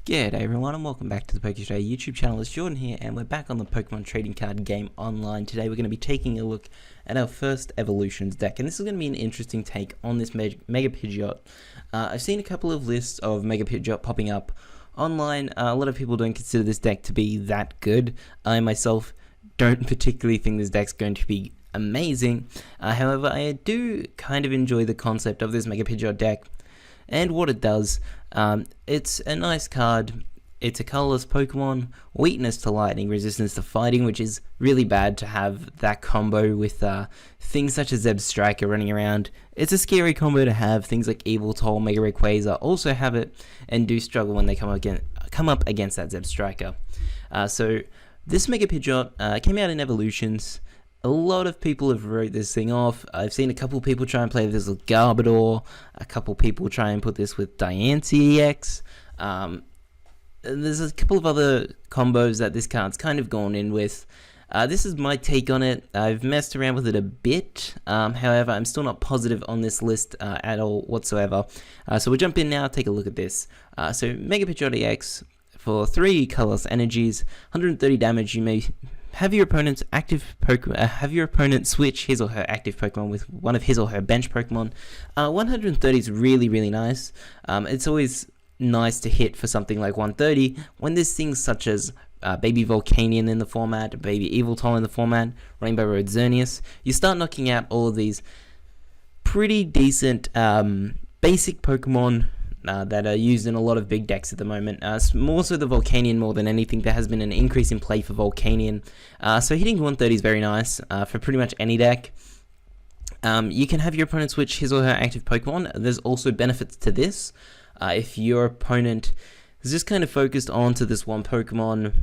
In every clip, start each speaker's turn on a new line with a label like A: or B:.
A: G'day everyone and welcome back to the Pokestraya YouTube channel. It's Jordan here and we're back on the Pokemon trading card game online. Today we're going to be taking a look at our first evolutions deck, and this is going to be an interesting take on this Mega Pidgeot. I've seen a couple of lists of Mega Pidgeot popping up online. A lot of people don't consider this deck to be that good. I myself don't particularly think this deck's going to be amazing. However, I do kind of enjoy the concept of this Mega Pidgeot deck and what it does. It's a nice card. It's a colorless Pokemon, weakness to lightning, resistance to fighting, which is really bad to have that combo with things such as Zebstrika running around. It's a scary combo to have. Things like Yveltal, Mega Rayquaza also have it and do struggle when they come up against that Zebstrika. So this Mega Pidgeot came out in Evolutions. A lot of people have wrote this thing off. I've seen a couple people try and play this with Garbodor. A couple people try and put this with Pidgeot-EX. There's a couple of other combos that this card's kind of gone in with. This is my take on it. I've messed around with it a bit. However, I'm still not positive on this list at all whatsoever. So we'll jump in now, take a look at this. So Mega Pidgeot-EX for 3 colorless energies, 130 damage. You may have your opponent's active Pokemon. Have your opponent switch his or her active Pokemon with one of his or her bench Pokemon. 130 is really nice. It's always nice to hit for something like 130 when there's things such as Baby Volcanion in the format, Baby Yveltal in the format, Rainbow Road Xerneas. You start knocking out all of these pretty decent basic Pokemon that are used in a lot of big decks at the moment. More so the Volcanion more than anything. There has been an increase in play for Volcanion. So hitting 130 is very nice for pretty much any deck. You can have your opponent switch his or her active Pokemon. There's also benefits to this. If your opponent is just kind of focused onto this one Pokemon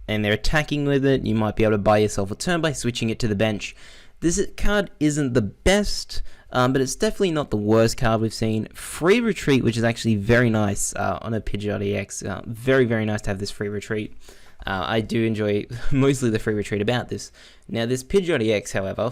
A: and they're attacking with it, you might be able to buy yourself a turn by switching it to the bench. This card isn't the best, but it's definitely not the worst card we've seen. Free Retreat, which is actually very nice on a Pidgeot-EX. Very nice to have this Free Retreat. I do enjoy mostly the Free Retreat about this. Now this Pidgeot-EX, however,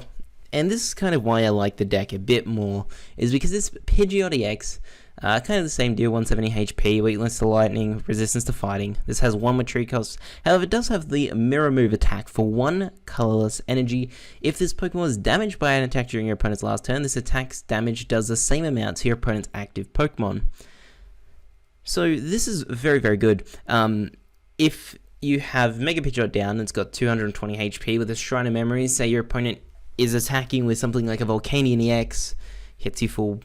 A: and this is kind of why I like the deck a bit more, is because this Pidgeot-EX, kind of the same deal, 170 HP, weakness to lightning, resistance to fighting. This has 1 retreat cost. However, it does have the mirror move attack for 1 colorless energy. If this Pokemon is damaged by an attack during your opponent's last turn, this attack's damage does the same amount to your opponent's active Pokemon. So this is very good. If you have Mega Pidgeot down and it's got 220 HP with a Shrine of Memories, say your opponent is attacking with something like a Volcanion-EX, hits you for...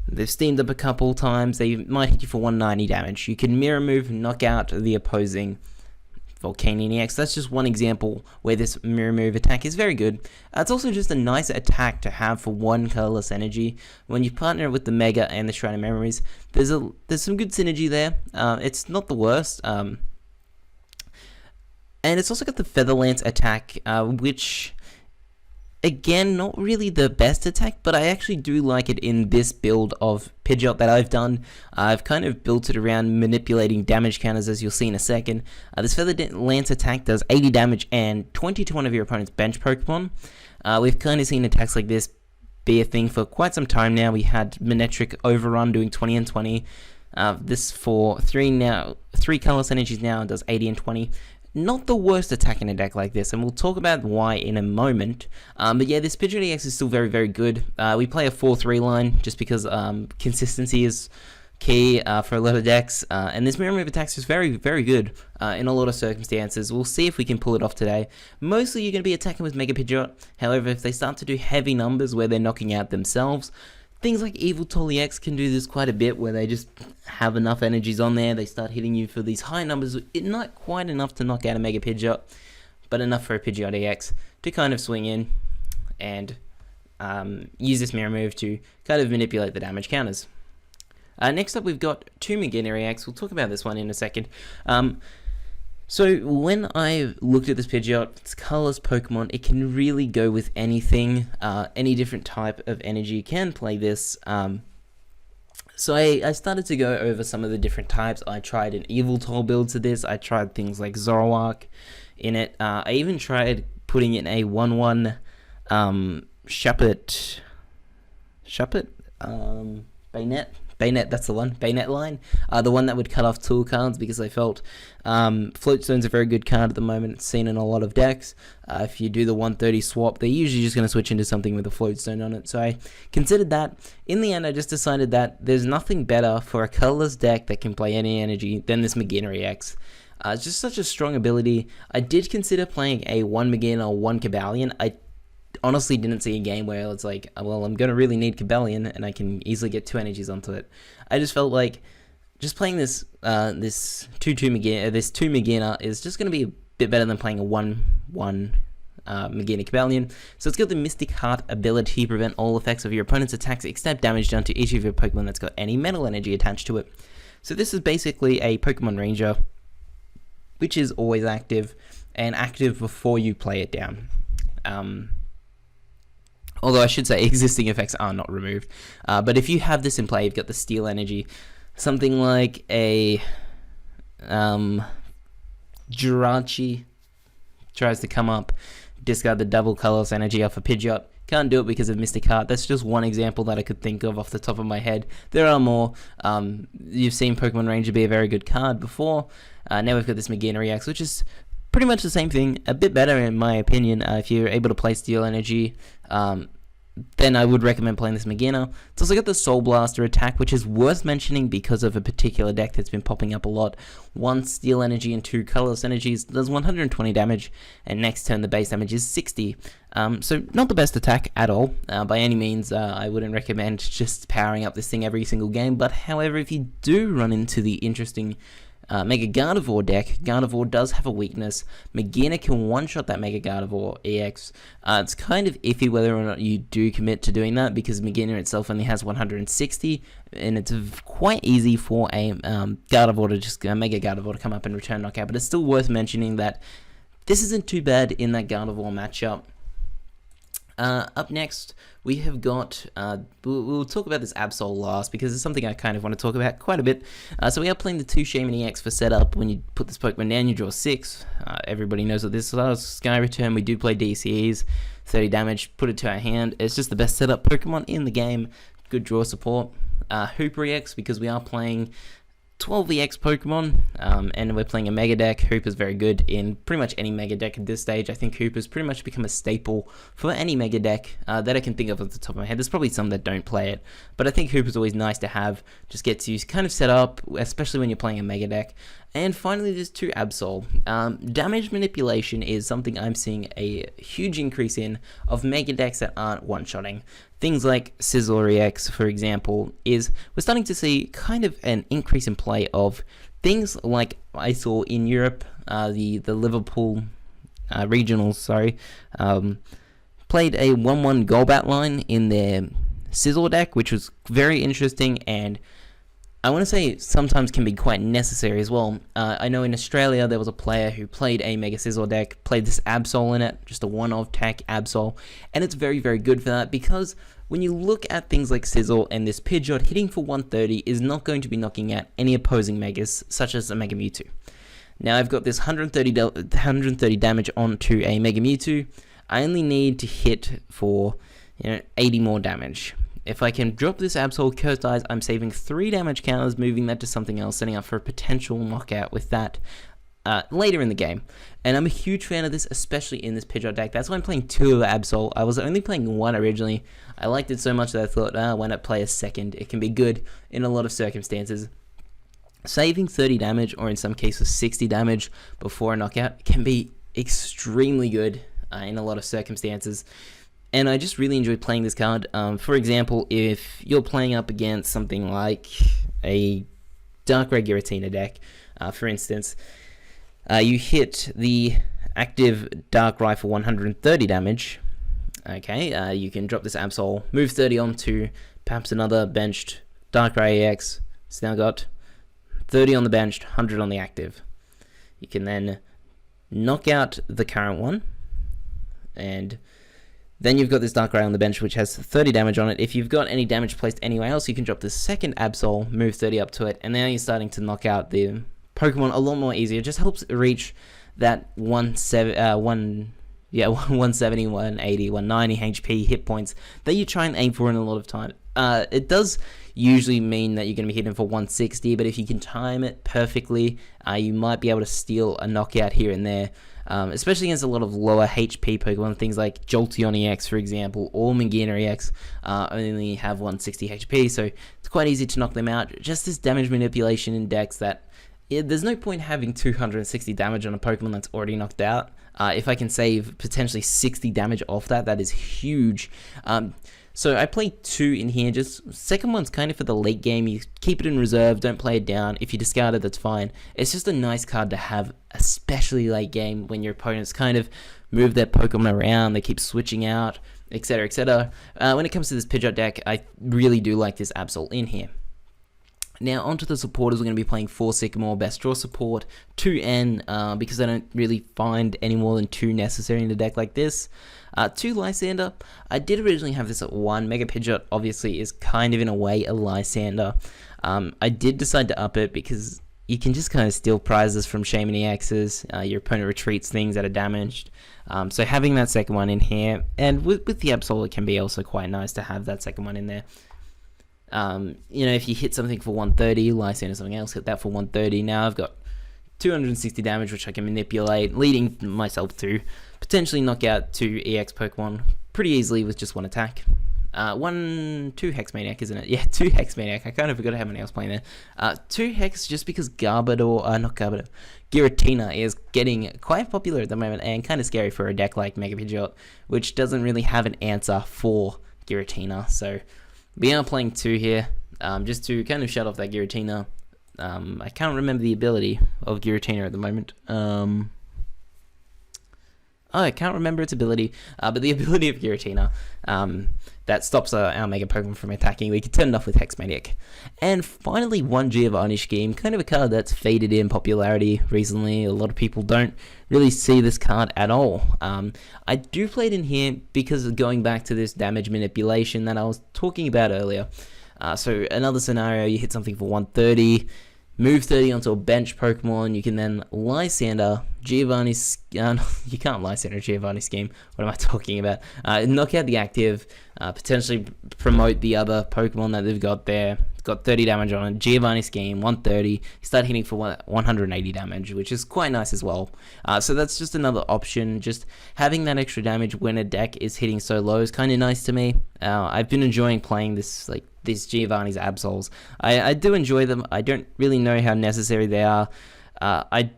A: They've steamed up a couple times, they might hit you for 190 damage. You can mirror move, knock out the opposing Volcanion-EX. That's just one example where this mirror move attack is very good. It's also just a nice attack to have for 1 colorless energy. When you partner with the Mega and the Shrine of Memories, there's some good synergy there. It's not the worst. And it's also got the Feather Lance attack, which... Again, not really the best attack, but I actually do like it in this build of Pidgeot that I've done. I've kind of built it around manipulating damage counters, as you'll see in a second. This Feather Lance attack does 80 damage and 20 to one of your opponent's bench Pokemon. We've kind of seen attacks like this be a thing for quite some time now. We had Manectric Overrun doing 20 and 20. This for 3 colorless energies now does 80 and 20. Not the worst attack in a deck like this, and we'll talk about why in a moment. But yeah, this Pidgeot-EX is still very good. We play a 4-3 line just because consistency is key for a lot of decks, and this mirror move attacks is very good in a lot of circumstances. We'll see if we can pull it off today. Mostly you're going to be attacking with Mega Pidgeot. However, if they start to do heavy numbers where they're knocking out themselves, things like Yveltal-EX can do this quite a bit, where they just have enough energies on there, they start hitting you for these high numbers, not quite enough to knock out a Mega Pidgeot, but enough for a Pidgeot-EX to kind of swing in and use this mirror move to kind of manipulate the damage counters. Next up we've got 2 Meganier-EX. We'll talk about this one in a second. So when I looked at this Pidgeot, it's colorless Pokemon, it can really go with anything, any different type of energy can play this. So I started to go over some of the different types. I tried an Yveltal build to this, I tried things like Zoroark in it, I even tried putting in a 1-1 Shuppet Bayonet Bayonet, that's the one. Bayonet line. The one that would cut off tool cards because I felt Float Stone's a very good card at the moment. It's seen in a lot of decks. If you do the 130 swap, they're usually just going to switch into something with a Float Stone on it. So I considered that. In the end, I just decided that there's nothing better for a colorless deck that can play any energy than this Megaena-EX. It's just such a strong ability. I did consider playing a 1 Megaena or 1 Cobalion. I honestly didn't see a game where it's like, well, I'm going to really need Cobalion and I can easily get 2 energies onto it. I just felt like just playing this 2 Megaena is just going to be a bit better than playing a 1 Megaena Cobalion. So it's got the Mystic Heart ability to prevent all effects of your opponent's attacks except damage done to each of your Pokemon that's got any metal energy attached to it. So this is basically a Pokemon Ranger, which is always active, and active before you play it down. Although I should say existing effects are not removed. But if you have this in play, you've got the Steel Energy. Something like a Jirachi tries to come up, discard the double colorless energy off a Pidgeot. Can't do it because of Mystic Heart. That's just one example that I could think of off the top of my head. There are more. You've seen Pokemon Ranger be a very good card before. Now we've got this Megaena-EX, which is pretty much the same thing, a bit better in my opinion. If you're able to play Steel Energy, then I would recommend playing this Megaena. It's also got the Soul Blaster attack, which is worth mentioning because of a particular deck that's been popping up a lot. 1 Steel Energy and 2 colorless energies does 120 damage, and next turn the base damage is 60. So not the best attack at all. By any means, I wouldn't recommend just powering up this thing every single game, but however, if you do run into the interesting Mega Gardevoir deck, Gardevoir does have a weakness. Megaena can one-shot that Mega Gardevoir EX. It's kind of iffy whether or not you do commit to doing that because Megaena itself only has 160, and it's quite easy for a Gardevoir to just Mega Gardevoir to come up and return knockout. But it's still worth mentioning that this isn't too bad in that Gardevoir matchup. Up next, we have got, we'll talk about this Absol last because it's something I kind of want to talk about quite a bit. So we are playing the 2 Shaman EX for setup. When you put this Pokemon down, you draw 6. Everybody knows what this is. Sky Return, we do play DCEs, 30 damage, put it to our hand. It's just the best setup Pokemon in the game. Good draw support. Hooper EX, because we are playing 12 EX Pokemon, and we're playing a Mega deck. Hooper's very good in pretty much any Mega deck at this stage. I think Hooper's pretty much become a staple for any Mega deck that I can think of off the top of my head. There's probably some that don't play it, but I think Hooper's always nice to have. Just gets you kind of set up, especially when you're playing a Mega deck. And finally, there's 2 Absol. Damage manipulation is something I'm seeing a huge increase in of Mega decks that aren't one-shotting. Things like Scizor EX, for example, we're starting to see kind of an increase in play of things like I saw in Europe, the Liverpool regionals, played a 1-1 Golbat line in their Scizor deck, which was very interesting, and I want to say sometimes can be quite necessary as well. I know in Australia there was a player who played a Mega Scizor deck, played this Absol in it, just a one-off tech Absol, and it's very, very good for that because when you look at things like Scizor and this Pidgeot, hitting for 130 is not going to be knocking out any opposing Megas, such as a Mega Mewtwo. Now I've got this 130 damage onto a Mega Mewtwo. I only need to hit for 80 more damage. If I can drop this Absol Cursed Eyes, I'm saving 3 damage counters, moving that to something else, setting up for a potential knockout with that later in the game. And I'm a huge fan of this, especially in this Pidgeot deck. That's why I'm playing 2 of Absol. I was only playing 1 originally. I liked it so much that I thought, why not play a second? It can be good in a lot of circumstances. Saving 30 damage, or in some cases 60 damage before a knockout, can be extremely good in a lot of circumstances. And I just really enjoy playing this card. For example, if you're playing up against something like a Darkrai Giratina deck, for instance, you hit the active Darkrai for 130 damage. Okay, you can drop this Absol, move 30 onto perhaps another benched Darkrai EX. It's now got 30 on the bench, 100 on the active. You can then knock out the current one, and then you've got this Darkrai on the bench, which has 30 damage on it. If you've got any damage placed anywhere else, you can drop the second Absol, move 30 up to it, and now you're starting to knock out the Pokemon a lot more easier. It just helps reach that 170, 180, 190 HP hit points that you try and aim for in a lot of time. It does usually mean that you're going to be hitting for 160, but if you can time it perfectly, you might be able to steal a knockout here and there. Especially against a lot of lower HP Pokemon, things like Jolteon-EX, for example, or Mangina-EX only have 160 HP, so it's quite easy to knock them out. Just this damage manipulation in decks that there's no point having 260 damage on a Pokemon that's already knocked out. If I can save potentially 60 damage off that, that is huge. So I played 2 in here. Just second one's kind of for the late game. You keep it in reserve, don't play it down. If you discard it, that's fine. It's just a nice card to have, especially late game when your opponents kind of move their Pokemon around, they keep switching out, etc, etc. When it comes to this Pidgeot deck, I really do like this Absol in here. Now onto the supporters, we're going to be playing 4 Sycamore, best draw support, 2 N, because I don't really find any more than 2 necessary in a deck like this. 2 Lysander. I did originally have this at 1. Mega Pidgeot obviously is kind of in a way a Lysander. I did decide to up it because you can just kind of steal prizes from Shaman EXs. Your opponent retreats things that are damaged. So having that second one in here, and with the Absol, it can be also quite nice to have that second one in there. You know, if you hit something for 130, Lysander something else, hit that for 130. Now I've got 260 damage, which I can manipulate, leading myself to potentially knock out 2 EX Pokemon pretty easily with just 1 attack. 2 Hex Maniac, isn't it? Yeah, 2 Hex Maniac. I kind of forgot how many I was playing there. 2 Hex just because Giratina is getting quite popular at the moment and kind of scary for a deck like Mega Pidgeot, which doesn't really have an answer for Giratina. So we are playing 2 here, just to kind of shut off that Giratina. I can't remember the ability of Giratina at the moment. I can't remember its ability, but the ability of Giratina that stops our Mega Pokemon from attacking. We can turn it off with Hex Maniac. And finally, 1 Giovanni Scheme, kind of a card that's faded in popularity recently. A lot of people don't really see this card at all. I do play it in here because of going back to this damage manipulation that I was talking about earlier. So another scenario, you hit something for 130, move 30 onto a bench Pokemon, you can then Lysander, Giovanni, you can't Lysander Giovanni Scheme, what am I talking about? Knock out the active, potentially promote the other Pokemon that they've got there. It's got 30 damage on it, Giovanni Scheme, 130, start hitting for 180 damage, which is quite nice as well. So that's just another option, just having that extra damage when a deck is hitting so low is kind of nice to me. I've been enjoying playing this, like, these Giovanni's Absols. I do enjoy them. I don't really know how necessary they are. I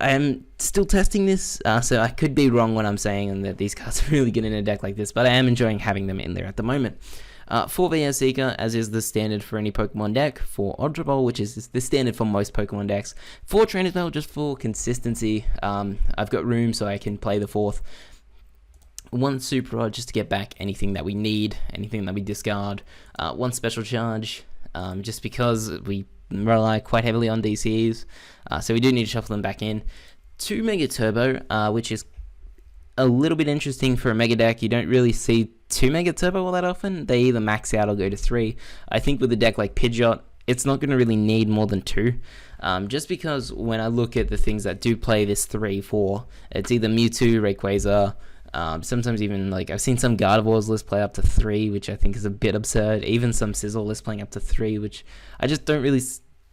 A: am still testing this, so I could be wrong when I'm saying that these cards are really good in a deck like this, but I am enjoying having them in there at the moment. 4 VS Seeker, as is the standard for any Pokemon deck. 4 Ultra Ball, which is the standard for most Pokemon decks. 4 Trainer Spell, just for consistency. I've got room so I can play the 4th. 1 Super Rod just to get back anything that we need, anything that we discard. 1 Special Charge, just because we rely quite heavily on DCs, so we do need to shuffle them back in. 2 Mega Turbo, which is a little bit interesting for a Mega deck. You don't really see 2 Mega Turbo all that often. They either max out or go to 3. I think with a deck like Pidgeot, it's not going to really need more than 2. Just because when I look at the things that do play this 3-4, it's either Mewtwo, Rayquaza, sometimes even, like, I've seen some Gardevoir's list play up to 3, which I think is a bit absurd. Even some Sizzle list playing up to 3, which I just don't really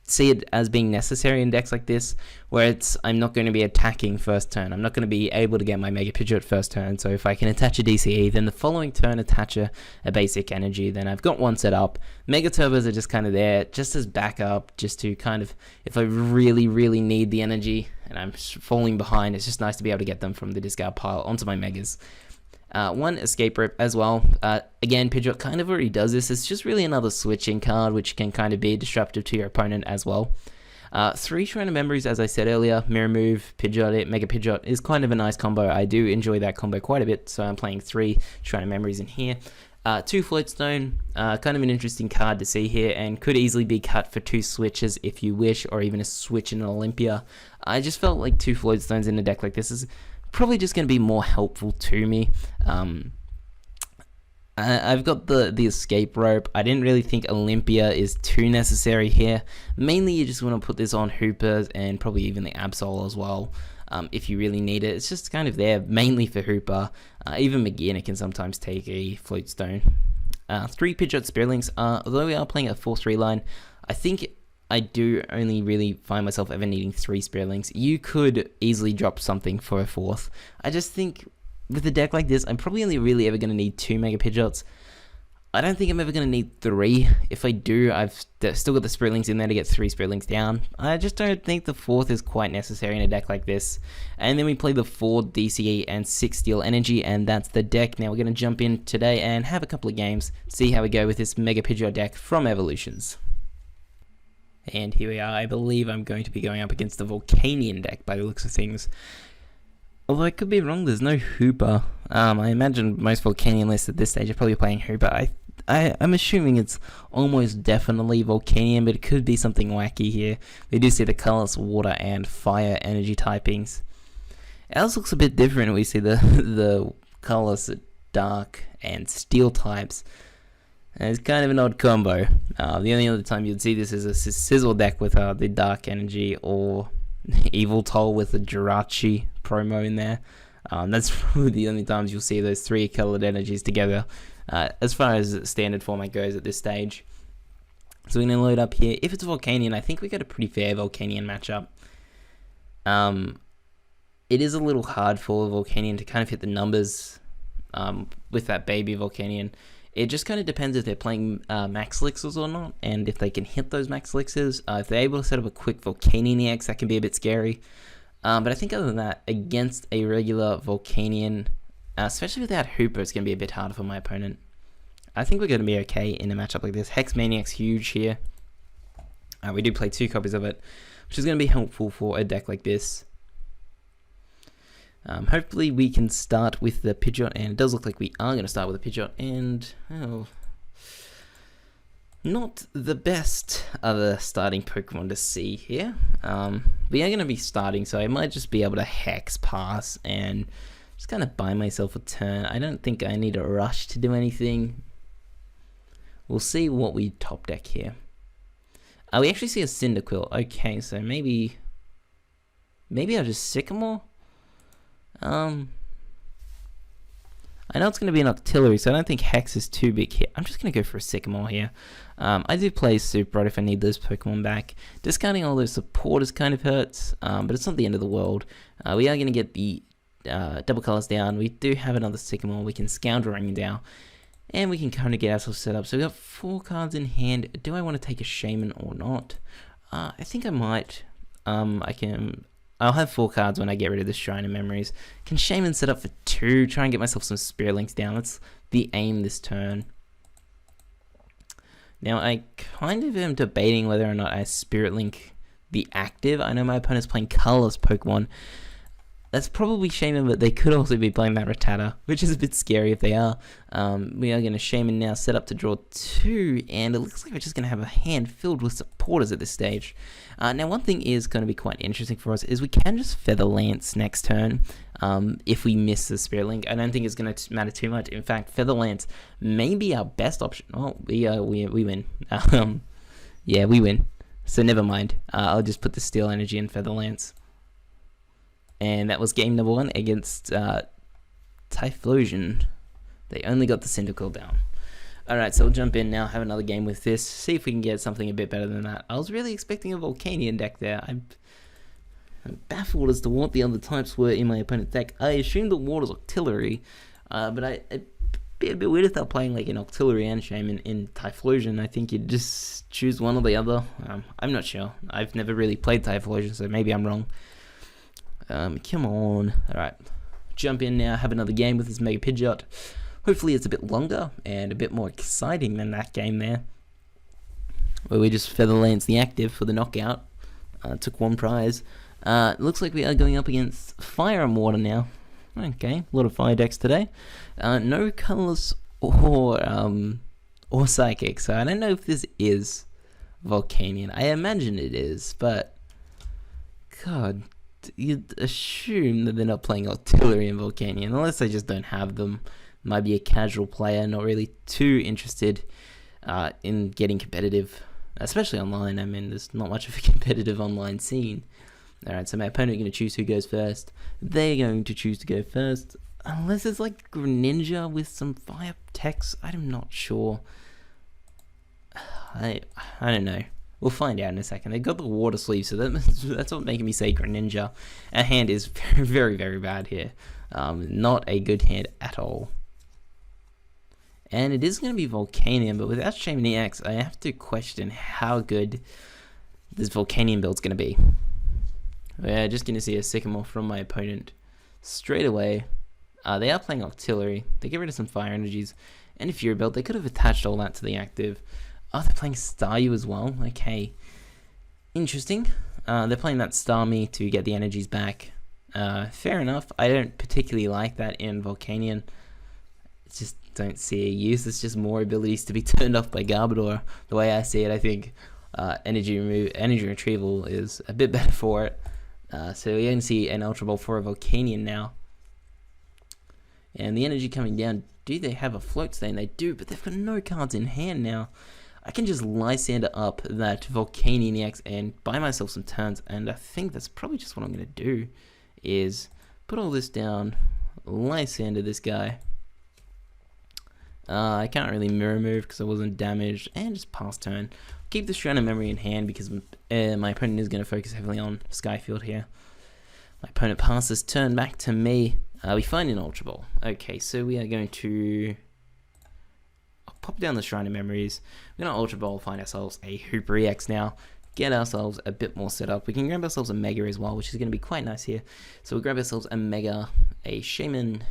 A: see it as being necessary in decks like this, where I'm not going to be attacking first turn. I'm not going to be able to get my Mega Pidgeot first turn, so if I can attach a DCE, then the following turn attach a basic energy, then I've got one set up. Mega Turbos are just kind of there, just as backup, just to kind of, if I really, really need the energy, and I'm falling behind, it's just nice to be able to get them from the discard pile onto my Megas. 1 Escape Rope as well. Again, Pidgeot kind of already does this. It's just really another switching card, which can kind of be disruptive to your opponent as well. 3 Shrine Memories, as I said earlier. Mirror Move, Pidgeot, Mega Pidgeot is kind of a nice combo. I do enjoy that combo quite a bit, so I'm playing 3 Shrine Memories in here. 2 Floatstone, kind of an interesting card to see here, and could easily be cut for 2 switches if you wish, or even a switch in an Olympia. I just felt like 2 Floatstones in a deck like this is probably just going to be more helpful to me. I've got the Escape Rope. I didn't really think Olympia is too necessary here. Mainly you just want to put this on Hoopers and probably even the Absol as well, if you really need it. It's just kind of there mainly for Hooper. Even Magina can sometimes take a Floatstone. 3 Pidgeot Spearlings. Although we are playing a 4-3 line, I think I do only really find myself ever needing 3 Spearlings. You could easily drop something for a 4th. I just think with a deck like this, I'm probably only really ever going to need 2 Mega Pidgeots. I don't think I'm ever going to need 3. If I do, I've still got the Spearlings in there to get 3 Spearlings down. I just don't think the 4th is quite necessary in a deck like this. And then we play the 4 DCE and 6 Steel Energy, and that's the deck. Now we're going to jump in today and have a couple of games, see how we go with this Mega Pidgeot deck from Evolutions. And here we are. I believe I'm going to be going up against the Volcanion deck by the looks of things. Although I could be wrong, there's no Hooper. I imagine most Volcanion lists at this stage are probably playing Hooper. I'm assuming it's almost definitely Volcanion, but it could be something wacky here. We do see the colorless water and fire energy typings. Ours looks a bit different. We see the colorless dark and steel types. And it's kind of an odd combo. The only other time you'd see this is a Sizzle deck with the dark energy, or Evil Toll with the Jirachi promo in there. That's probably the only times you'll see those 3 colored energies together, as far as standard format goes at this stage. So we're going to load up here. If it's Volcanion, I think we got a pretty fair Volcanion matchup. It is a little hard for Volcanion to kind of hit the numbers with that baby Volcanion. It just kind of depends if they're playing max elixirs or not, and if they can hit those max elixirs. If they're able to set up a quick Volcanion-EX, that can be a bit scary. But I think other than that, against a regular Volcanion, especially without Hooper, it's going to be a bit harder for my opponent. I think we're going to be okay in a matchup like this. Hex Maniac's huge here. We do play 2 copies of it, which is going to be helpful for a deck like this. Hopefully we can start with the Pidgeot, and it does look like we are going to start with a Pidgeot, and not the best other starting Pokemon to see here. We are going to be starting, so I might just be able to Hex pass and just kind of buy myself a turn. I don't think I need a rush to do anything. We'll see what we top deck here. We actually see a Cyndaquil. Okay, so maybe I'll just Sycamore. I know it's going to be an Octillery, so I don't think Hex is too big here. I'm just going to go for a Sycamore here. I do play Super Rod if I need those Pokemon back. Discounting all those supporters kind of hurts, but it's not the end of the world. We are going to get the double colors down. We do have another Sycamore. We can Scoundrel Ring down, and we can kind of get ourselves set up. So we've got 4 cards in hand. Do I want to take a Shaman or not? I think I might. I'll have 4 cards when I get rid of the Shrine of Memories. Can Shaman set up for 2? Try and get myself some Spearlings down. That's the aim this turn. Now, I kind of am debating whether or not I Spirit Link the active. I know my opponent's playing colorless Pokemon. That's probably Shaman, but they could also be playing that Rattata, which is a bit scary if they are. We are going to Shaman now, set up to draw 2, and it looks like we're just going to have a hand filled with supporters at this stage. Now, one thing is going to be quite interesting for us is we can just Feather Lance next turn if we miss the Spirit Link. I don't think it's going to matter too much. In fact, Feather Lance may be our best option. Oh, we win. Yeah, we win. So never mind. I'll just put the Steel Energy in Feather Lance. And that was game number 1 against Typhlosion. They only got the Cyndaquil down. Alright, so we'll jump in now, have another game with this, see if we can get something a bit better than that. I was really expecting a Volcanion deck there. I'm baffled as to what the other types were in my opponent's deck. I assumed the Water's Octillery, but it'd be a bit weird if they're playing like an Octillery and Shaman in Typhlosion. I think you'd just choose one or the other. I'm not sure. I've never really played Typhlosion, so maybe I'm wrong. Come on. Alright. Jump in now, have another game with this Mega Pidgeot. Hopefully it's a bit longer and a bit more exciting than that game there, where we just Feather Lance the active for the knockout. Took 1 prize. Looks like we are going up against Fire and Water now. Okay, a lot of fire decks today. No colors or Psychic, so I don't know if this is Volcanion. I imagine it is, but God, you'd assume that they're not playing Octillery and Volcanion, unless they just don't have them. Might be a casual player, not really too interested in getting competitive, especially online. I mean, there's not much of a competitive online scene. Alright, so my opponent is going to choose who goes first. They're going to choose to go first. Unless it's like Greninja with some fire text, I'm not sure. I don't know. We'll find out in a second. They got the water sleeve, so that's what's making me say Greninja. Our hand is very, very, very bad here. Not a good hand at all. And it is going to be Volcanion, but without Pidgeot-EX, I have to question how good this Volcanion build's going to be. We're just going to see a Sycamore from my opponent straight away. They are playing Octillery. They get rid of some Fire Energies and a Fury Belt. They could have attached all that to the active. Oh, they're playing Staryu as well. Okay. Interesting. They're playing that Starmie to get the energies back. Fair enough. I don't particularly like that in Volcanion. Just don't see a use. It's just more abilities to be turned off by Garbodor. The way I see it, I think energy retrieval is a bit better for it. So we're going to see an Ultra Ball for a Volcanion now. And the energy coming down, do they have a Float Stain? They do, but they've got no cards in hand now. I can just Lysander up that Volcanion-EX and buy myself some turns, and I think that's probably just what I'm going to do, is put all this down, Lysander this guy. I can't really Mirror Move because I wasn't damaged, and just pass turn. Keep the Shrine of Memory in hand because my opponent is going to focus heavily on Skyfield here. My opponent passes turn back to me. We find an Ultra Ball. Okay, so we are going to pop down the Shrine of Memories. We're going to Ultra Ball, find ourselves a Hooper-EX now. Get ourselves a bit more set up. We can grab ourselves a Mega as well, which is going to be quite nice here. So we'll grab ourselves a Mega, a Shaman,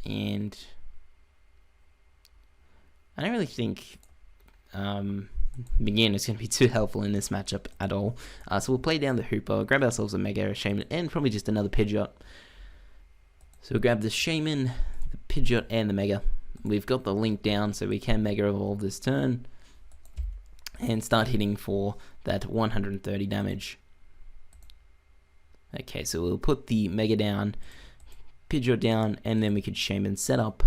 A: and I don't really think McGinn is going to be too helpful in this matchup at all. So we'll play down the Hooper, grab ourselves a Mega, a Shaman, and probably just another Pidgeot. So we'll grab the Shaman, the Pidgeot, and the Mega. We've got the link down, so we can Mega Evolve this turn and start hitting for that 130 damage. Okay, so we'll put the Mega down, Pidgeot down, and then we could Shaman set up.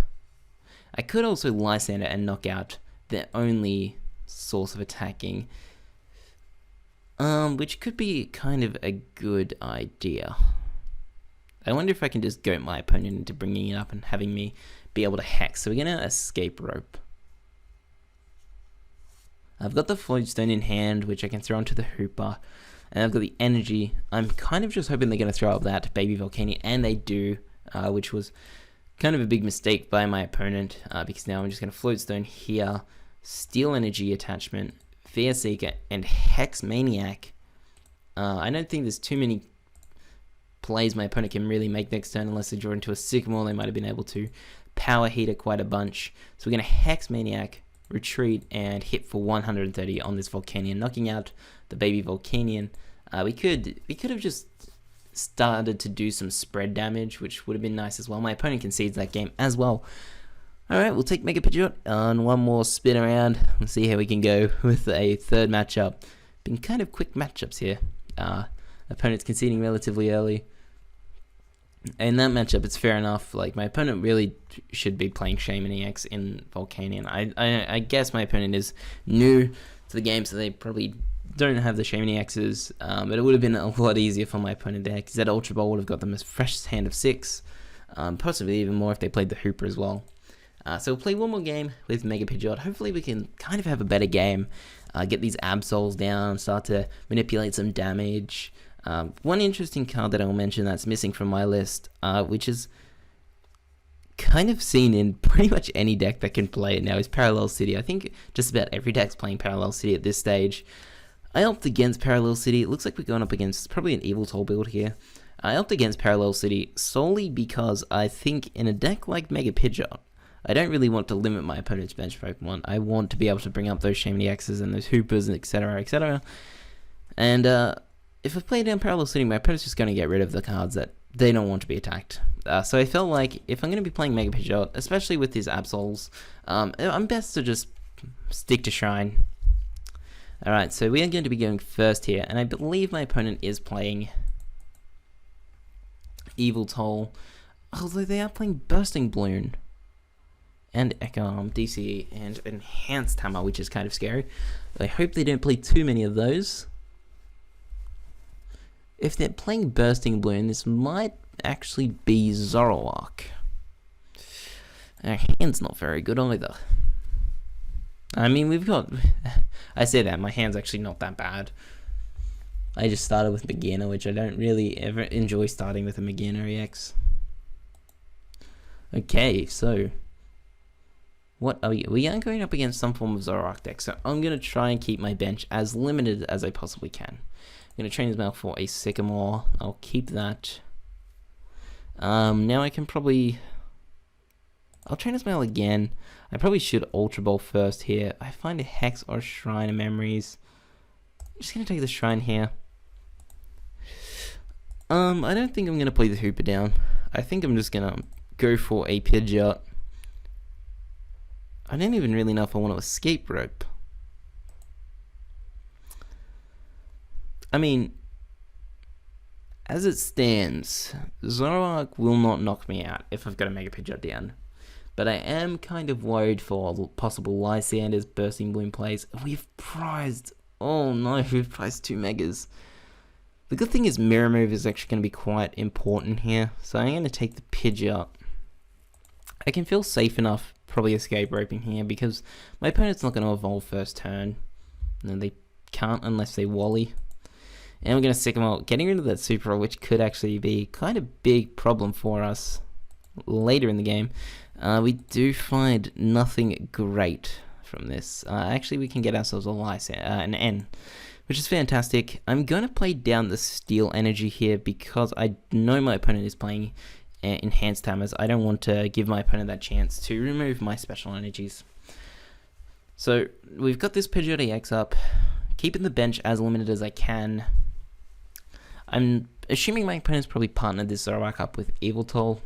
A: I could also Lysander and knock out their only source of attacking, which could be kind of a good idea. I wonder if I can just goat my opponent into bringing it up and having me be able to Hex. So we're going to Escape Rope. I've got the Float Stone in hand, which I can throw onto the Hooper. And I've got the Energy. I'm kind of just hoping they're going to throw up that Baby Volcanion, and they do, which was kind of a big mistake by my opponent, because now I'm just going to Float Stone here, Steel Energy attachment, Fear Seeker, and Hex Maniac. I don't think there's too many plays my opponent can really make next turn unless they draw into a Sycamore. They might have been able to Power Heater quite a bunch. So we're going to Hex Maniac, retreat, and hit for 130 on this Volcanion, knocking out the Baby Volcanion. We could have just started to do some spread damage, which would have been nice as well. My opponent concedes that game as well. Alright, we'll take Mega Pidgeot on one more spin around. Let's see how we can go with a third matchup. Been kind of quick matchups here. Opponent's conceding relatively early. In that matchup, it's fair enough. Like, my opponent really should be playing Shaman-EX in Volcanion. I guess my opponent is new to the game, so they probably don't have the Shaman-EXs, but it would have been a lot easier for my opponent there, because that Ultra Ball would have got them a fresh hand of 6, possibly even more if they played the Hooper as well. So we'll play one more game with Mega Pidgeot. Hopefully we can kind of have a better game, get these Absols down, start to manipulate some damage. One interesting card that I'll mention that's missing from my list, which is kind of seen in pretty much any deck that can play it now, is Parallel City. I think just about every deck's playing Parallel City at this stage. I opted against Parallel City. It looks like we're going up against probably an Yveltal build here. I opted against Parallel City solely because I think in a deck like Mega Pidgeot, I don't really want to limit my opponent's bench Pokemon. I want to be able to bring up those Shaman-EXs and those Hoopers, etc., etc. And if I play down Parallel City, my opponent's just going to get rid of the cards that they don't want to be attacked. So I felt like if I'm going to be playing Mega Pidgeot, especially with these Absols, I'm best to just stick to Shrine. Alright, so we are going to be going first here, and I believe my opponent is playing Yveltal, although they are playing Bursting Balloon, and Echo DCE, and Enhanced Hammer, which is kind of scary. I hope they don't play too many of those. If they're playing Bursting Balloon, this might actually be Zoroark. Our hand's not very good either. I mean, we've got... I say that, my hand's actually not that bad. I just started with beginner, which I don't really ever enjoy starting with a Pidgeot-EX. Okay, so... what are we are going up against some form of Zoroark deck, so I'm going to try and keep my bench as limited as I possibly can. I'm going to train his mail for a Sycamore. I'll keep that. Now I can probably... I'll train his mail again. I probably should Ultra Ball first here. I find a Hex or a Shrine of Memories. I'm just going to take the Shrine here. I don't think I'm going to play the Hooper down. I think I'm just going to go for a Pidgeot. I don't even really know if I want to Escape Rope. I mean, as it stands, Zoroark will not knock me out if I've got a Mega Pidgeot down. But I am kind of worried for possible Lysandre's Bursting Bloom plays. We've prized... oh no, we've prized 2 Megas. The good thing is Mirror Move is actually going to be quite important here. So I'm going to take the Pidgeot. I can feel safe enough probably Escape Roping here because my opponent's not going to evolve first turn. No, they can't unless they Wally. And we're going to Sycamore, getting rid of that Super, which could actually be kind of big problem for us later in the game. We do find nothing great from this. Actually, we can get ourselves a an N, which is fantastic. I'm going to play down the Steel Energy here because I know my opponent is playing Enhanced Hammers. I don't want to give my opponent that chance to remove my special energies. So we've got this Pidgeot-EX up, keeping the bench as limited as I can. I'm assuming my opponent's probably partnered this Zoroark up with Yveltal.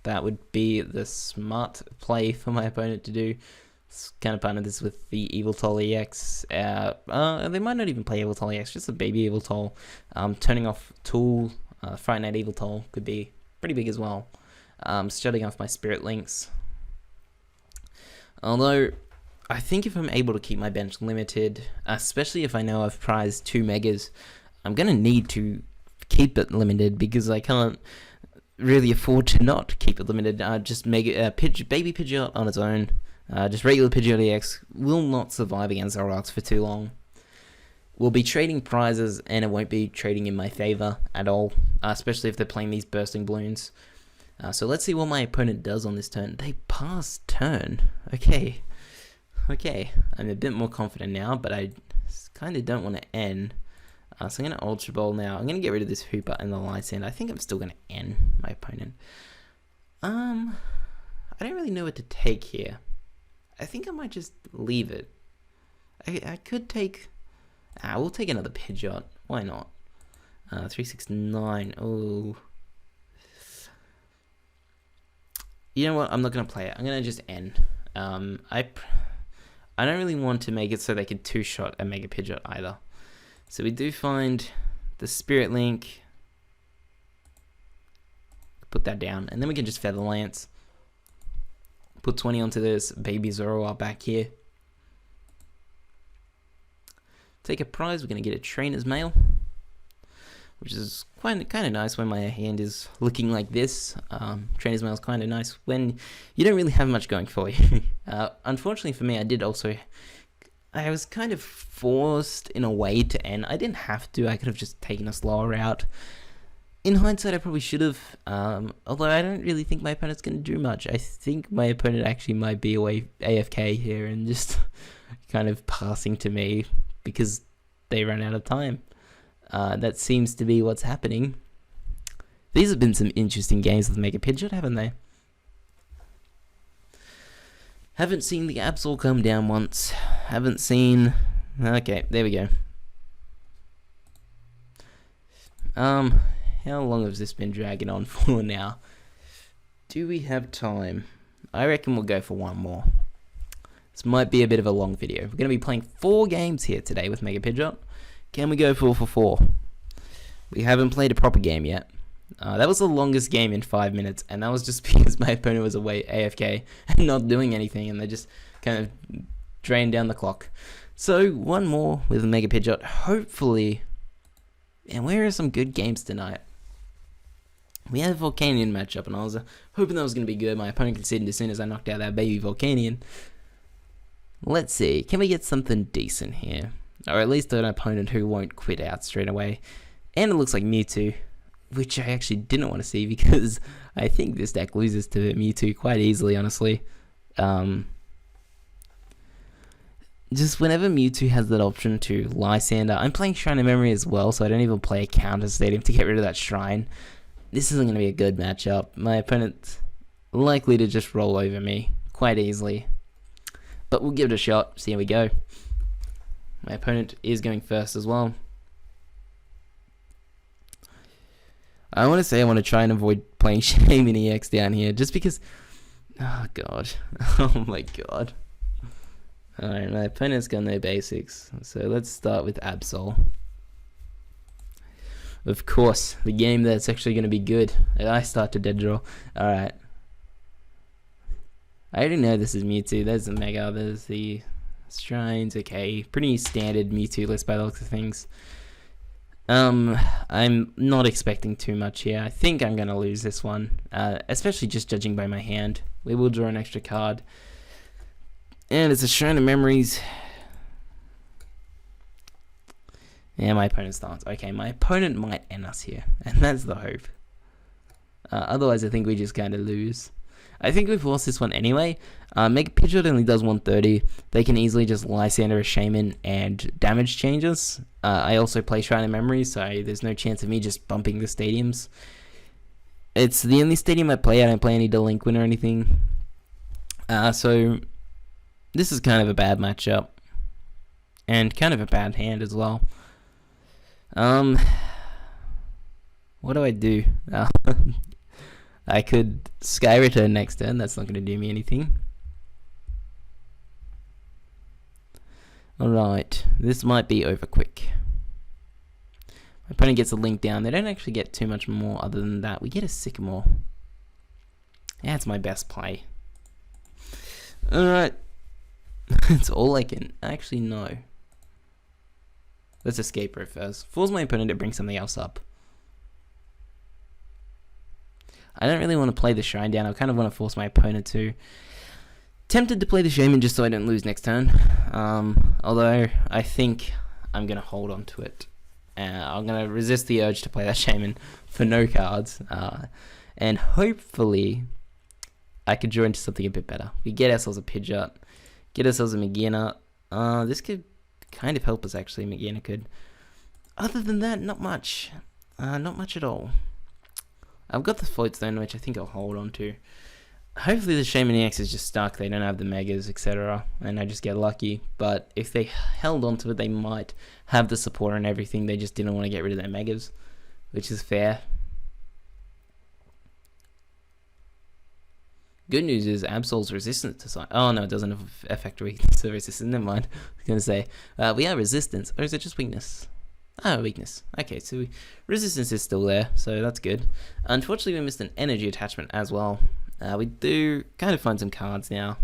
A: That would be the smart play for my opponent to do. Kind of partner this with the Yveltal EX. They might not even play Yveltal EX, just a baby Yveltal. Turning off Tool, Fright Night Yveltal could be pretty big as well. Shutting off my Spirit Links. Although, I think if I'm able to keep my bench limited, especially if I know I've prized 2 Megas, I'm going to need to keep it limited because I can't really afford to not keep it limited. Just baby Pidgeot on its own, just regular Pidgeot-EX will not survive against Zoroarks for too long. We'll be trading prizes and it won't be trading in my favor at all, especially if they're playing these Bursting Balloons. So let's see what my opponent does on this turn. They pass turn. Okay, I'm a bit more confident now, but I kind of don't want to end. So I'm going to Ultra Ball now. I'm going to get rid of this Hooper and the Lysandre. I think I'm still going to end my opponent. I don't really know what to take here. I think I might just leave it. I could take... we'll take another Pidgeot. Why not? 369. Oh. You know what? I'm not going to play it. I'm going to just end. I don't really want to make it so they can 2-shot a Mega Pidgeot either. So we do find the Spirit Link, put that down, and then we can just Feather Lance, put 20 onto this baby Zoroark back here. Take a prize, we're going to get a Trainer's Mail, which is kind of nice when my hand is looking like this. Trainer's Mail is kind of nice when you don't really have much going for you. Unfortunately for me, I was kind of forced in a way to end. I didn't have to. I could have just taken a slower route. In hindsight, I probably should have. Although I don't really think my opponent's going to do much. I think my opponent actually might be away AFK here and just kind of passing to me because they ran out of time. That seems to be what's happening. These have been some interesting games with Mega Pidgeot, haven't they? Haven't seen the Absol come down once. Haven't seen... Okay, there we go. How long has this been dragging on for now? Do we have time? I reckon we'll go for one more. This might be a bit of a long video. We're going to be playing 4 games here today with Mega Pidgeot. Can we go 4 for 4? We haven't played a proper game yet. That was the longest game in 5 minutes, and that was just because my opponent was away AFK and not doing anything, and they just kind of drained down the clock. So, one more with Mega Pidgeot, hopefully. And where are some good games tonight? We had a Volcanion matchup, and I was hoping that was going to be good. My opponent conceded as soon as I knocked out that baby Volcanion. Let's see, can we get something decent here? Or at least an opponent who won't quit out straight away. And it looks like Mewtwo, which I actually didn't want to see because I think this deck loses to Mewtwo quite easily, honestly. Just whenever Mewtwo has that option to Lysander, I'm playing Shrine of Memory as well, so I don't even play a counter stadium to get rid of that Shrine. This isn't going to be a good matchup. My opponent's likely to just roll over me quite easily. But we'll give it a shot, see how we go. My opponent is going first as well. I want to say I want to try and avoid playing Pidgeot-EX down here, just because... Oh, God. Oh, my God. Alright, my opponent's got no basics, so let's start with Absol. Of course, the game that's actually going to be good. I start to dead draw. Alright. I already know this is Mewtwo. There's the Mega, there's the Shrines. Okay, pretty standard Mewtwo list by the looks of things. I'm not expecting too much here. I think I'm going to lose this one, especially just judging by my hand. We will draw an extra card. And it's a Shrine of Memories. Yeah, my opponent starts. Okay, my opponent might end us here, and that's the hope. Otherwise, I think we just kind of lose. I think we've lost this one anyway. Mega Pidgeot only does 130. They can easily just Lysander a Shaman and damage changes. I also play Shrine of Memory, so there's no chance of me just bumping the stadiums. It's the only stadium I play. I don't play any Delinquent or anything. So this is kind of a bad matchup. And kind of a bad hand as well. What do I do? I could Sky Return next turn. That's not going to do me anything. Alright, this might be over quick. My opponent gets a Link down. They don't actually get too much more other than that. We get a Sycamore. Yeah, it's my best play. Alright. That's all I can actually know. Let's escape rope first. Force my opponent to bring something else up. I don't really want to play the Shrine down. I kind of want to force my opponent to. Tempted to play the Shaman just so I don't lose next turn. Although I think I'm going to hold on to it. I'm going to resist the urge to play that Shaman for no cards. And hopefully I could draw into something a bit better. We get ourselves a Pidgeot. Get ourselves a Magearna. This could kind of help us actually. Magearna could. Other than that, not much. Not much at all. I've got the Float Stone, which I think I'll hold on to. Hopefully the Shaman-EX is just stuck. They don't have the Megas, etc. And I just get lucky. But if they held on to it, they might have the support and everything. They just didn't want to get rid of their Megas, which is fair. Good news is Absol's resistant to Psychic. Oh no, it doesn't affect weakness or resistance. Never mind. I was going to say, we are resistance. Or is it just weakness? Oh, weakness. Okay, so resistance is still there, so that's good. Unfortunately, we missed an energy attachment as well. We do kind of find some cards now.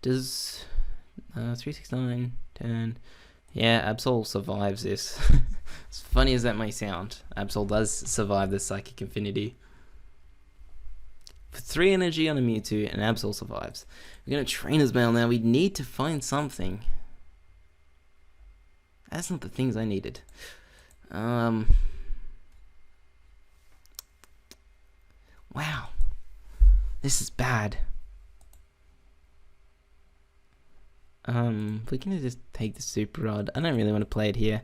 A: Does 3, 6, 9, 10... Yeah, Absol survives this. As funny as that may sound, Absol does survive the Psychic Infinity. For 3 energy on a Mewtwo, and Absol survives. We're going to Trainer's Mail now. We need to find something. That's not the things I needed. Wow. This is bad. We're gonna just take the Super Rod. I don't really want to play it here.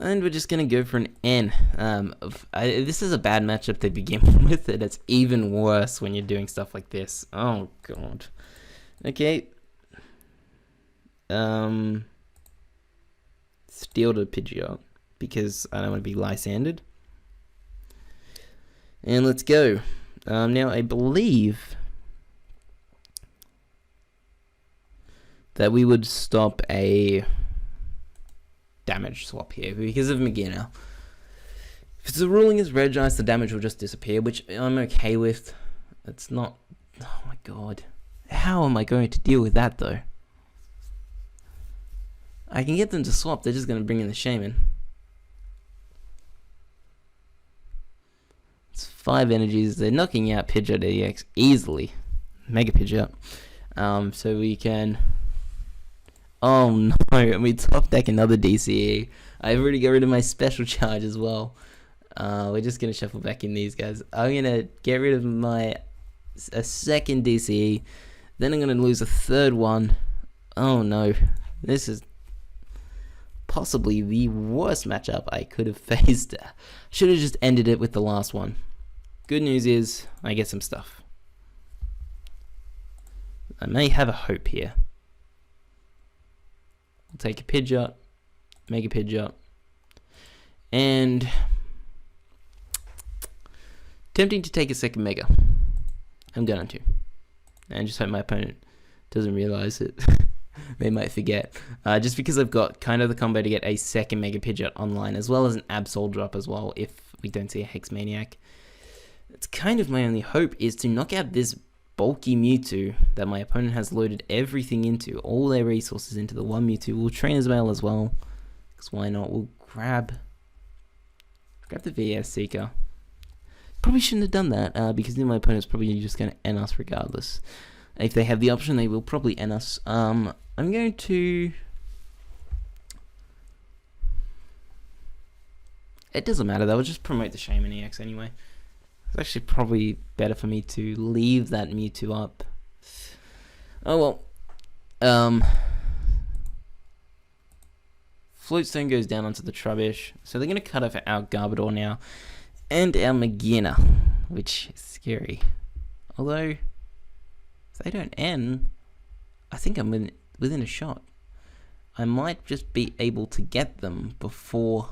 A: And we're just gonna go for an N. This is a bad matchup to begin with, and it's even worse when you're doing stuff like this. Oh, God. Okay. Steal to Pidgeot, because I don't want to be Lysandered. And let's go. Now, I believe that we would stop a damage swap here because of Magearna. If it's a ruling as Regice, the damage will just disappear, which I'm okay with. It's not... Oh my God. How am I going to deal with that, though? I can get them to swap, they're just going to bring in the Shaman. 5 energies. They're knocking out Pidgeot-EX easily. Mega Pidgeot. So we can... Oh no, and we top deck another DCE. I've already got rid of my special charge as well. We're just going to shuffle back in these guys. I'm going to get rid of a second DCE. Then I'm going to lose a third one. Oh no. This is possibly the worst matchup I could have faced. Should have just ended it with the last one. Good news is I get some stuff. I may have a hope here. I'll take a Pidgeot, Mega Pidgeot, and tempting to take a second Mega. I'm going to. And just hope my opponent doesn't realize it. They might forget. Just because I've got kind of the combo to get a second Mega Pidgeot online, as well as an Absol drop as well, if we don't see a Hex Maniac. It's kind of my only hope is to knock out this bulky Mewtwo that my opponent has loaded everything into, all their resources into the one Mewtwo. We'll train as well, because why not? We'll grab the VS Seeker. Probably shouldn't have done that, because then my opponent's probably just going to end us regardless. If they have the option, they will probably end us. I'm going to... It doesn't matter, they'll just promote the Shaman EX anyway. It's actually probably better for me to leave that Mewtwo up. Oh well. Floatstone goes down onto the Trubbish. So they're going to cut off our Garbodor now. And our Magina, which is scary. Although, if they don't end, I think I'm within a shot. I might just be able to get them before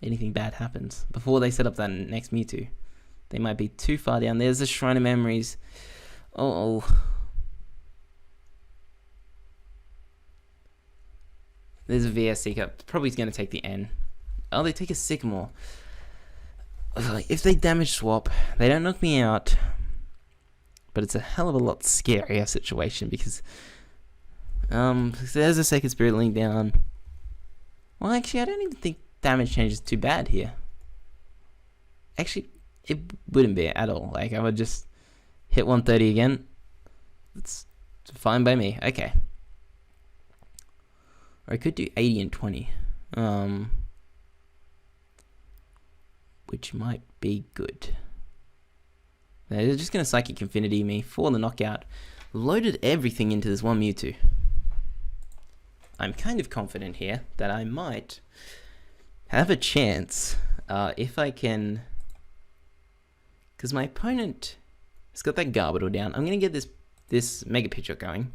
A: anything bad happens. Before they set up that next Mewtwo. They might be too far down. There's the Shrine of Memories. Oh. There's a VS Seeker. Probably going to take the N. Oh, they take a Sycamore. If they damage swap, they don't knock me out. But it's a hell of a lot scarier situation because there's a second Spirit Link down. Well, actually, I don't even think damage change is too bad here. Actually, it wouldn't be at all. Like, I would just hit 130 again. It's fine by me. Okay. Or I could do 80 and 20. Which might be good. They're just going to Psychic Infinity me for the knockout. Loaded everything into this one Mewtwo. I'm kind of confident here that I might have a chance if I can... Because my opponent has got that Garbodor down. I'm going to get this Mega Pidgeot going.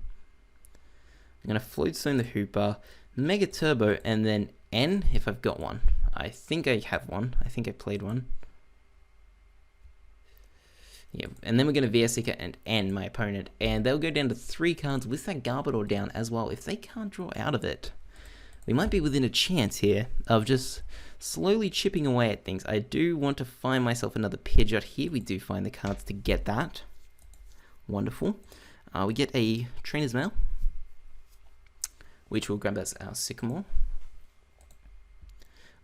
A: I'm going to Floatstone the Hooper, Mega Turbo, and then N if I've got one. I think I have one. I think I played one. Yeah, and then we're going to VS Seeker and N my opponent, and they'll go down to 3 cards with that Garbodor down as well. If they can't draw out of it, we might be within a chance here of just slowly chipping away at things. I do want to find myself another Pidgeot here. We do find the cards to get that. Wonderful. We get a Trainer's Mail, which will grab us our Sycamore.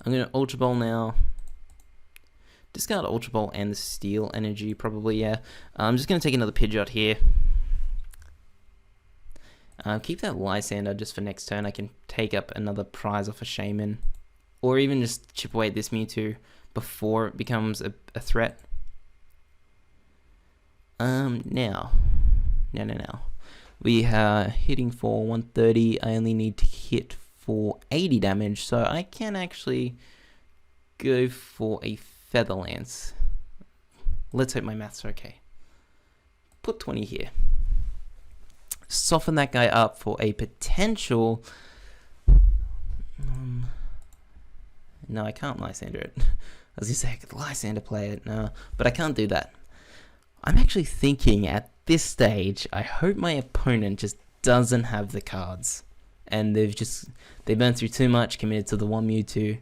A: I'm going to Ultra Ball now. Discard Ultra Ball and the Steel Energy, probably, yeah. I'm just going to take another Pidgeot here. Keep that Lysander just for next turn. I can take up another prize off a Shaman. Or even just chip away at this Mewtwo before it becomes a threat. Now. We are hitting for 130. I only need to hit for 80 damage, so I can actually go for a Feather Lance. Let's hope my maths are okay. Put 20 here. Soften that guy up for a potential... no, I can't Lysander it. I was going to say I could Lysander play it. No, but I can't do that. I'm actually thinking at this stage, I hope my opponent just doesn't have the cards. And they've burned through too much, committed to the one Mewtwo.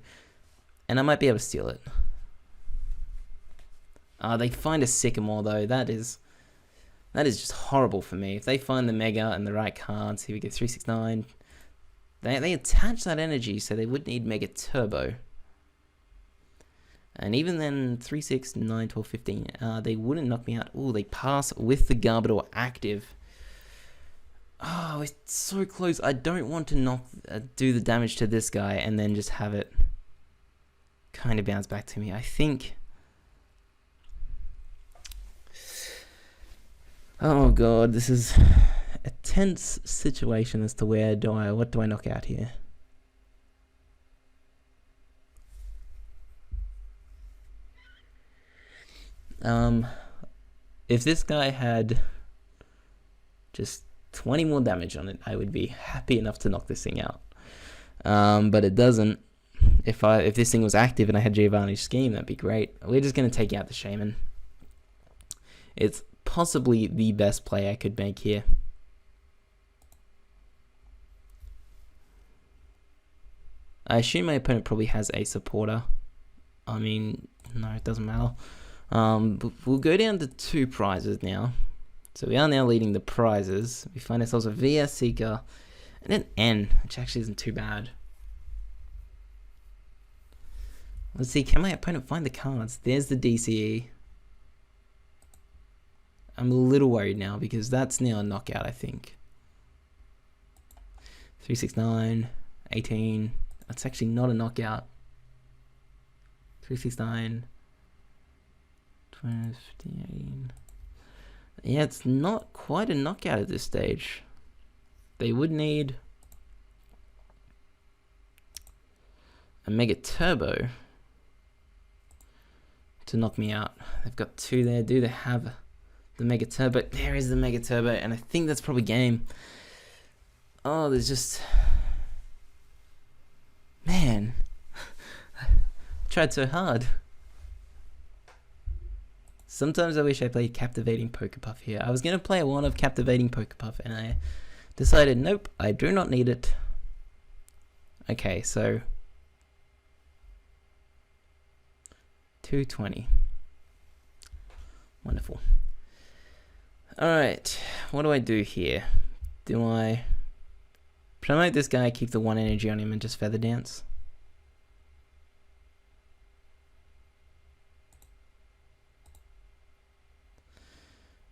A: And I might be able to steal it. They find a Sycamore though. That is just horrible for me. If they find the Mega and the right cards, here we go, 369. They attach that energy, so they would need Mega Turbo. And even then, 3, 6, 9, 12, 15, they wouldn't knock me out. Oh, they pass with the Garbodor active. Oh, it's so close. I don't want to do the damage to this guy and then just have it kind of bounce back to me. I think... Oh god, this is a tense situation as to what do I knock out here? If this guy had just 20 more damage on it, I would be happy enough to knock this thing out. But it doesn't. If this thing was active and I had Giovanni's Scheme, that'd be great. We're just gonna take out the Shaman. It's possibly the best play I could make here. I assume my opponent probably has a supporter. I mean, no, it doesn't matter. But we'll go down to 2 prizes now. So we are now leading the prizes. We find ourselves a VS Seeker and an N, which actually isn't too bad. Let's see, can my opponent find the cards? There's the DCE. I'm a little worried now because that's now a knockout, I think. 3, 6, 9, 18. That's actually not a knockout. 3, 6, 9, 12, 15, 18. Yeah, it's not quite a knockout at this stage. They would need a Mega Turbo to knock me out. They've got 2 there. Do they have the Mega Turbo? There is the Mega Turbo, and I think that's probably game. Oh, there's just... Man. I tried so hard. Sometimes I wish I played Captivating Pokepuff here. I was going to play a one of Captivating Pokepuff, and I decided, nope, I do not need it. Okay, so... 220. Wonderful. Alright, what do I do here? Do I promote this guy, keep the 1 energy on him, and just Feather Dance?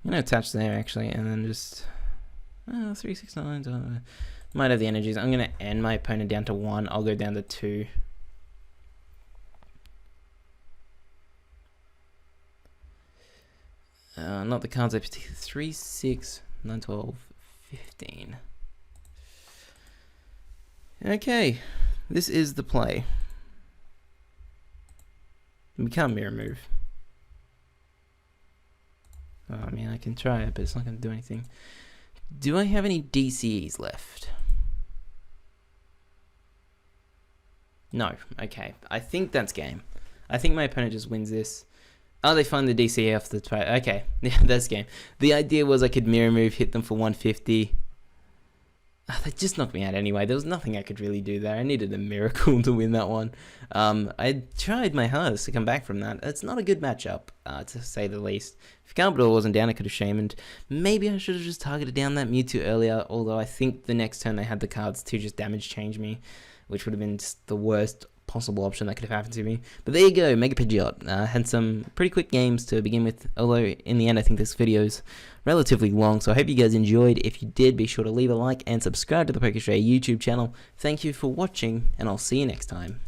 A: I'm going to attach there, actually, and then just... 3, 6, 9... might have the energies. I'm going to end my opponent down to 1. I'll go down to 2. Not the cards I particularly... 3, 6, 9, 12, 15. Okay, this is the play. We can't mirror move. Oh, I mean, I can try it, but it's not going to do anything. Do I have any DCEs left? No. Okay. I think that's game. I think my opponent just wins this. Oh, they find the DCE off the tray. Okay. Yeah, that's game. The idea was I could mirror move, hit them for 150. Oh, they just knocked me out anyway. There was nothing I could really do there. I needed a miracle to win that one. I tried my hardest to come back from that. It's not a good matchup, to say the least. If Garbodor wasn't down, I could have shamaned. Maybe I should have just targeted down that Mewtwo earlier, although I think the next turn they had the cards to just damage change me, which would have been just the worst possible option that could have happened to me. But there you go, Mega Pidgeot. Had some pretty quick games to begin with, although in the end I think this video's relatively long, so I hope you guys enjoyed. If you did, be sure to leave a like and subscribe to the Pokestraya YouTube channel. Thank you for watching, and I'll see you next time.